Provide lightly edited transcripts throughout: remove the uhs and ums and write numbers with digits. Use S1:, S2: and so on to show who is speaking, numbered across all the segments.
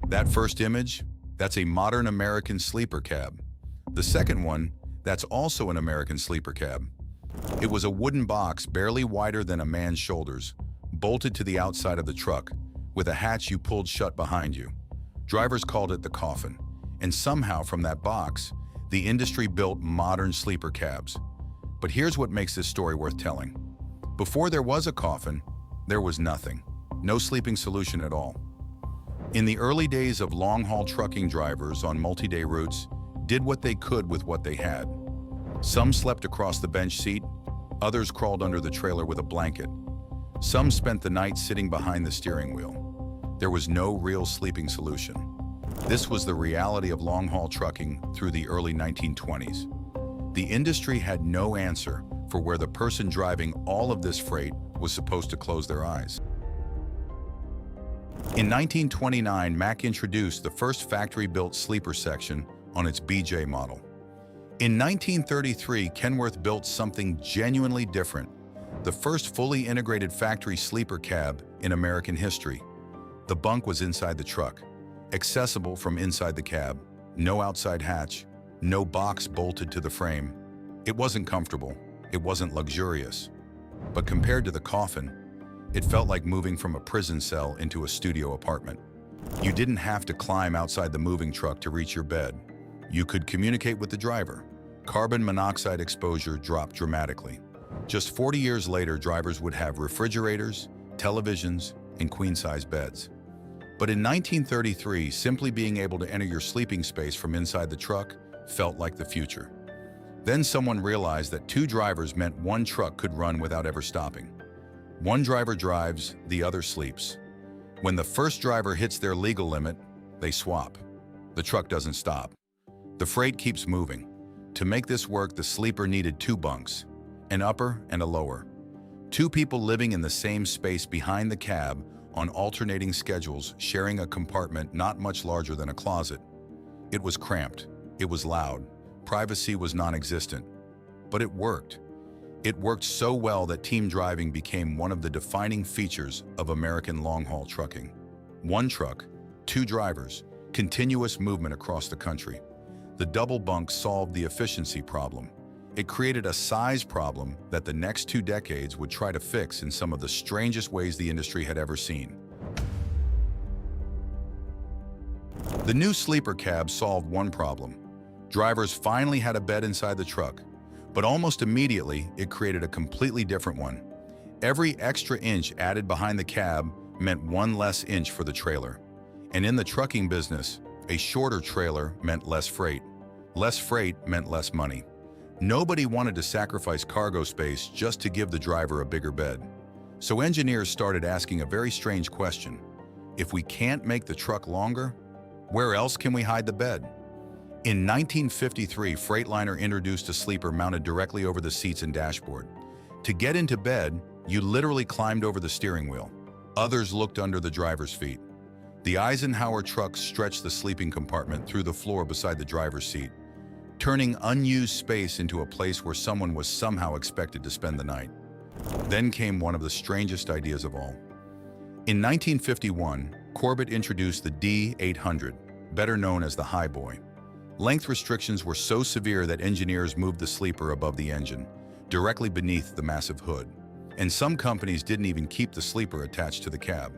S1: That first image, that's a modern American sleeper cab. The second one, that's also an American sleeper cab. It was a wooden box barely wider than a man's shoulders, bolted to the outside of the truck, with a hatch you pulled shut behind you. Drivers called it the Coffin, and somehow from that box, the industry built modern sleeper cabs. But here's what makes this story worth telling. Before there was a Coffin, there was nothing. No sleeping solution at all. In the early days of long-haul trucking, drivers on multi-day routes did what they could with what they had. Some slept across the bench seat, others crawled under the trailer with a blanket. Some spent the night sitting behind the steering wheel. There was no real sleeping solution. This was the reality of long-haul trucking through the early 1920s. The industry had no answer for where the person driving all of this freight was supposed to close their eyes. In 1929, Mack introduced the first factory-built sleeper section on its BJ model. In 1933, Kenworth built something genuinely different, the first fully integrated factory sleeper cab in American history. The bunk was inside the truck, accessible from inside the cab, no outside hatch, no box bolted to the frame. It wasn't comfortable, it wasn't luxurious. But compared to the Coffin, it felt like moving from a prison cell into a studio apartment. You didn't have to climb outside the moving truck to reach your bed. You could communicate with the driver. Carbon monoxide exposure dropped dramatically. Just 40 years later, drivers would have refrigerators, televisions, and queen-size beds. But in 1933, simply being able to enter your sleeping space from inside the truck felt like the future. Then someone realized that two drivers meant one truck could run without ever stopping. One driver drives, the other sleeps. When the first driver hits their legal limit, they swap. The truck doesn't stop. The freight keeps moving. To make this work, the sleeper needed two bunks, an upper and a lower. Two people living in the same space behind the cab on alternating schedules, sharing a compartment not much larger than a closet. It was cramped. It was loud. Privacy was non-existent. But it worked. It worked so well that team driving became one of the defining features of American long-haul trucking. One truck, two drivers, continuous movement across the country. The double bunk solved the efficiency problem. It created a size problem that the next 2 decades would try to fix in some of the strangest ways the industry had ever seen. The new sleeper cab solved one problem. Drivers finally had a bed inside the truck, but almost immediately it created a completely different one. Every extra inch added behind the cab meant one less inch for the trailer. And in the trucking business, a shorter trailer meant less freight. Less freight meant less money. Nobody wanted to sacrifice cargo space just to give the driver a bigger bed. So engineers started asking a very strange question. If we can't make the truck longer, where else can we hide the bed? In 1953, Freightliner introduced a sleeper mounted directly over the seats and dashboard. To get into bed, you literally climbed over the steering wheel. Others looked under the driver's feet. The Eisenhower trucks stretched the sleeping compartment through the floor beside the driver's seat, turning unused space into a place where someone was somehow expected to spend the night. Then came one of the strangest ideas of all. In 1951, Corbett introduced the D800, better known as the Highboy. Length restrictions were so severe that engineers moved the sleeper above the engine, directly beneath the massive hood. And some companies didn't even keep the sleeper attached to the cab.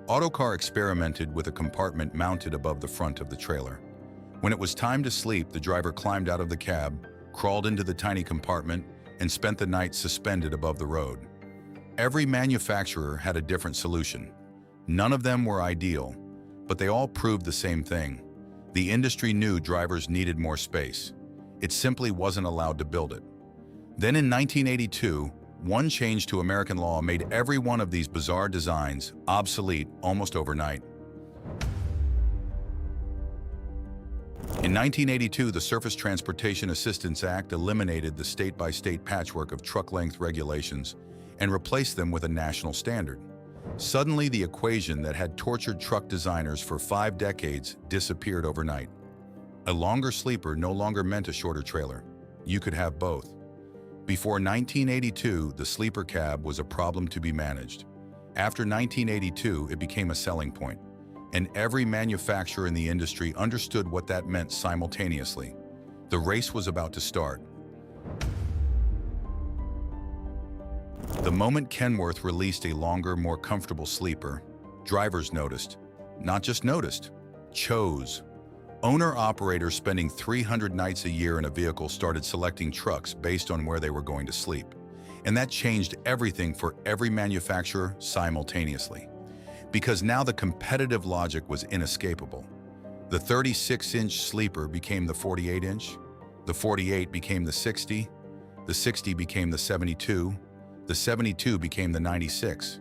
S1: Autocar experimented with a compartment mounted above the front of the trailer. When it was time to sleep, the driver climbed out of the cab, crawled into the tiny compartment, and spent the night suspended above the road. Every manufacturer had a different solution. None of them were ideal, but they all proved the same thing. The industry knew drivers needed more space. It simply wasn't allowed to build it. Then in 1982, one change to American law made every one of these bizarre designs obsolete almost overnight. In 1982, the Surface Transportation Assistance Act eliminated the state-by-state patchwork of truck length regulations and replaced them with a national standard. Suddenly, the equation that had tortured truck designers for 5 decades disappeared overnight. A longer sleeper no longer meant a shorter trailer. You could have both. Before 1982, the sleeper cab was a problem to be managed. After 1982, it became a selling point. and every manufacturer in the industry understood what that meant simultaneously. The race was about to start. The moment Kenworth released a longer, more comfortable sleeper, drivers noticed. Not just noticed, chose. Owner-operators spending 300 nights a year in a vehicle started selecting trucks based on where they were going to sleep. And that changed everything for every manufacturer simultaneously. Because now the competitive logic was inescapable. The 36-inch sleeper became the 48-inch, the 48 became the 60 became the 72, the 72 became the 96.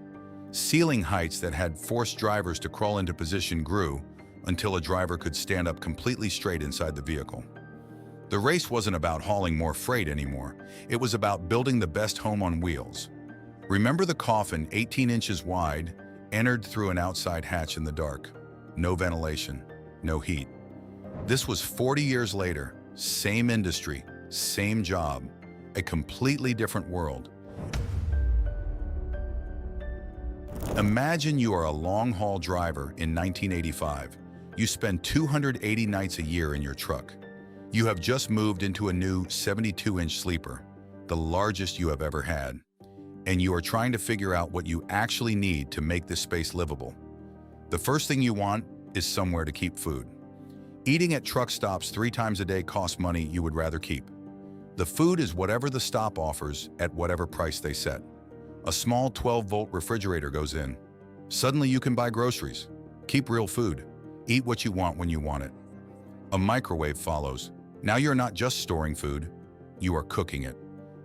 S1: Ceiling heights that had forced drivers to crawl into position grew until a driver could stand up completely straight inside the vehicle. The race wasn't about hauling more freight anymore. It was about building the best home on wheels. Remember the Coffin, 18 inches wide, entered through an outside hatch in the dark. No ventilation, no heat. This was 40 years later, same industry, same job, a completely different world. Imagine you are a long-haul driver in 1985. You spend 280 nights a year in your truck. You have just moved into a new 72-inch sleeper, the largest you have ever had. And you are trying to figure out what you actually need to make this space livable. The first thing you want is somewhere to keep food. Eating at truck stops 3 times a day costs money you would rather keep. The food is whatever the stop offers at whatever price they set. A small 12-volt refrigerator goes in. Suddenly you can buy groceries, keep real food, eat what you want when you want it. A microwave follows. Now you're not just storing food, you are cooking it.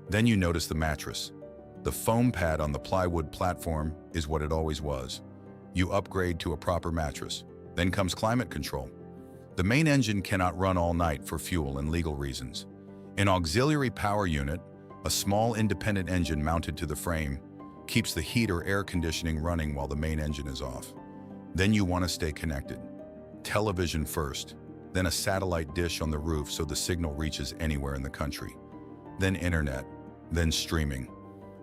S1: Then you notice the mattress. The foam pad on the plywood platform is what it always was. You upgrade to a proper mattress. Then comes climate control. The main engine cannot run all night for fuel and legal reasons. An auxiliary power unit, a small independent engine mounted to the frame, keeps the heat or air conditioning running while the main engine is off. Then you want to stay connected. Television first, then a satellite dish on the roof so the signal reaches anywhere in the country. Then internet, then streaming.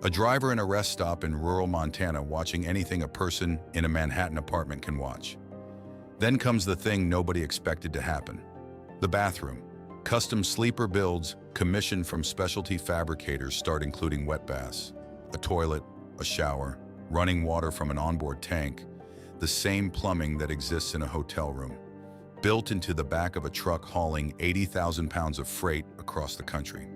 S1: A driver in a rest stop in rural Montana watching anything a person in a Manhattan apartment can watch. Then comes the thing nobody expected to happen. The bathroom. Custom sleeper builds commissioned from specialty fabricators start including wet baths, a toilet, a shower, running water from an onboard tank, the same plumbing that exists in a hotel room, built into the back of a truck hauling 80,000 pounds of freight across the country.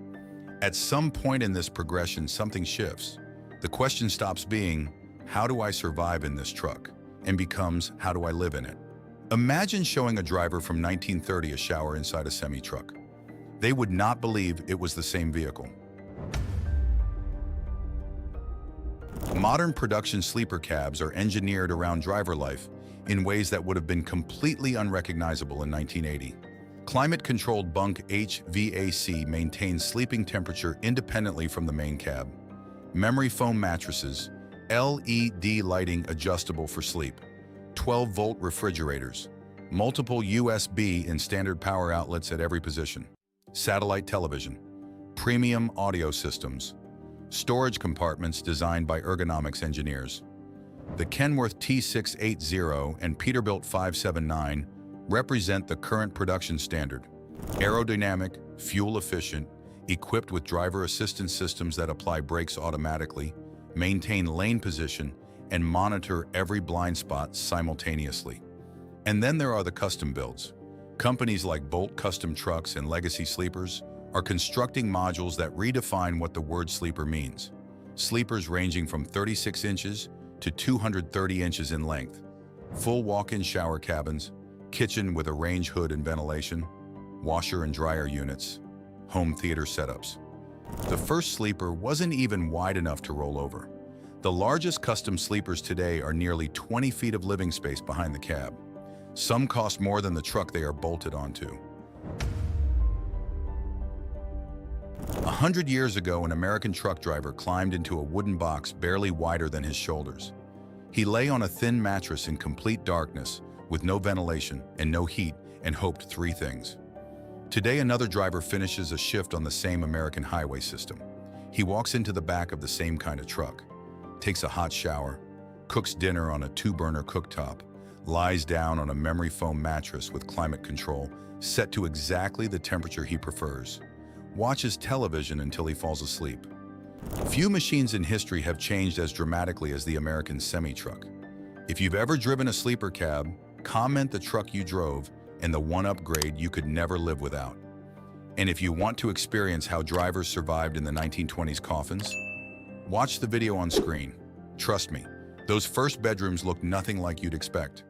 S1: At some point in this progression, something shifts. The question stops being, how do I survive in this truck? And becomes, how do I live in it? Imagine showing a driver from 1930 a shower inside a semi-truck. They would not believe it was the same vehicle. Modern production sleeper cabs are engineered around driver life in ways that would have been completely unrecognizable in 1980. Climate-controlled bunk HVAC maintains sleeping temperature independently from the main cab. Memory foam mattresses, LED lighting adjustable for sleep, 12-volt refrigerators, multiple USB and standard power outlets at every position, satellite television, premium audio systems, storage compartments designed by ergonomics engineers. The Kenworth T680 and Peterbilt 579 represent the current production standard. Aerodynamic, fuel-efficient, equipped with driver assistance systems that apply brakes automatically, maintain lane position, and monitor every blind spot simultaneously. And then there are the custom builds. Companies like Bolt Custom Trucks and Legacy Sleepers are constructing modules that redefine what the word sleeper means. Sleepers ranging from 36 inches to 230 inches in length. Full walk-in shower cabins, kitchen with a range hood and ventilation, washer and dryer units, home theater setups. The first sleeper wasn't even wide enough to roll over. The largest custom sleepers today are nearly 20 feet of living space behind the cab. Some cost more than the truck they are bolted onto. 100 years ago, an American truck driver climbed into a wooden box barely wider than his shoulders. He lay on a thin mattress in complete darkness, with no ventilation and no heat, and hoped 3 things. Today, another driver finishes a shift on the same American highway system. He walks into the back of the same kind of truck, takes a hot shower, cooks dinner on a 2-burner cooktop, lies down on a memory foam mattress with climate control set to exactly the temperature he prefers, watches television until he falls asleep. Few machines in history have changed as dramatically as the American semi-truck. If you've ever driven a sleeper cab, comment the truck you drove and the one upgrade you could never live without. And if you want to experience how drivers survived in the 1920s coffins, watch the video on screen. Trust me, those first bedrooms look nothing like you'd expect.